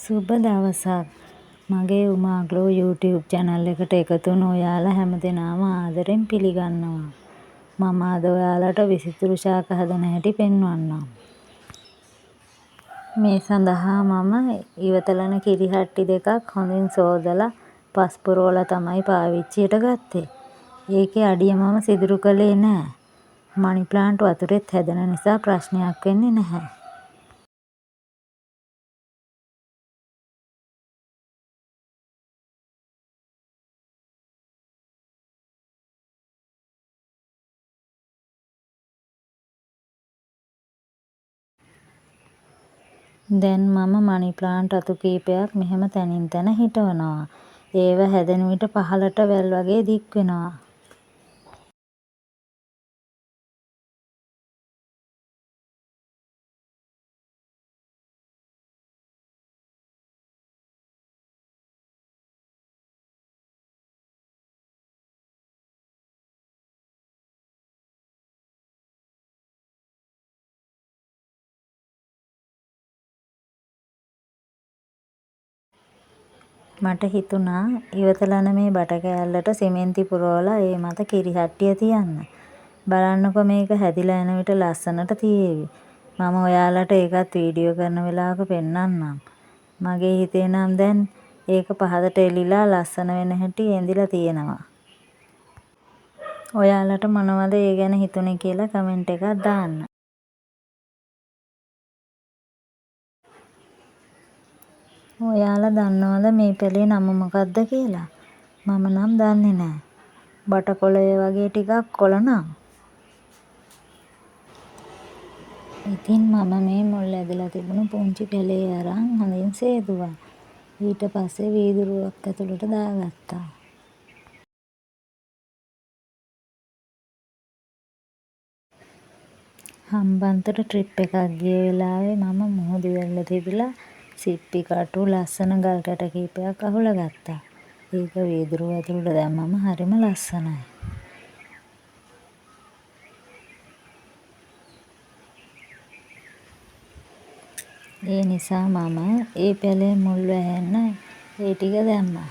සුබ දවසක්. මගේ උමා ග්ලෝ YouTube channel එකට එකතු වුණ ඔයාලා හැමදෙනාම ආදරෙන් පිළිගන්නවා. මම අද ඔයාලට විසිතුරු ශාක හදන හැටි පෙන්වන්නම්. මේ සඳහා මම ඉවතලන කිරි හට්ටි දෙකක් හොඳින් සෝදලා පස් පුරවලා තමයි පාවිච්චියට ගත්තේ. ඒකේ අඩිය මම සිදුරු කළේ නෑ. මනි ප්ලාන්ට් වතුරෙත් හැදෙන නිසා ප්‍රශ්නයක් වෙන්නේ නැහැ. දැන් මම මනි ප්ලාන්ට් අතු කීපයක් මෙහෙම තැනින් තැන හිටවනවා. ඒව හැදෙන විට පහළට වැල් වගේ දික් වෙනවා. මට හිතුණා ඉවතලන මේ බට කෑල්ලට සිමෙන්ති පුරවලා ඒ මත කිරි හට්ටිය තියන්න. බලන්නකො මේක හැදිලා එන විට ලස්සනට තියේවි. මම ඔයාලට ඒකත් වීඩියෝ කරන වෙලාවක පෙන්නන්නම්. මගේ හිතේ නම් දැන් ඒක පහදට එලිලා ලස්සන වෙන හැටි ඇඳිලා තියෙනවා. ඔයාලට මොනවද ඒ ගැන හිතුනේ කියලා කමෙන්ට් එකක් දාන්න. ඔයාලා දන්නවද මේ පැලේ නම මොකක්ද කියලා? මම නම් දන්නේ නෑ. බටකොළය වගේ ටිකක් කොළ නම්. ඉතින් මම මේ මුල් ඇදලා තිබුණු පුංචි පැලේ අරන් හොඳින් සේදුවා. ඊට පස්සේ වීදුරුවක් ඇතුළට දාගත්තා. හම්බන්තොට ට්‍රිප් එකක් ගිය වෙලාවේ මම මුහුදු වැල්ල තිබිලා සිප්පි කටු ලස්සන ගල් කැට කීපයක් අහුලා ගත්තා. ඒක වීදුරුව ඇතුළට දැම්මම හරිම ලස්සනයි. ඒ නිසා මම ඒ පැලේ මුල් වැහෙන්න ඒ ටික දැම්මා.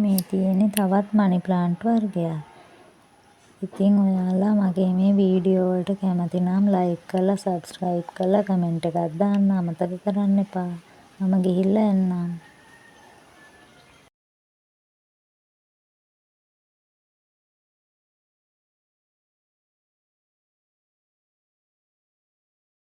මේ තියෙන්නේ තවත් මනි ප්ලාන්ට් වර්ගයක්. ඉතින් ඔයාලා මගේ මේ වීඩියෝ වලට කැමති නම් ලයික් කරලා සබ්ස්ක්‍රයිබ් කරලා කමෙන්ට් එකක් දාන්න අමතක කරන්න එපා. මම ගිහිල්ලා එන්නම්.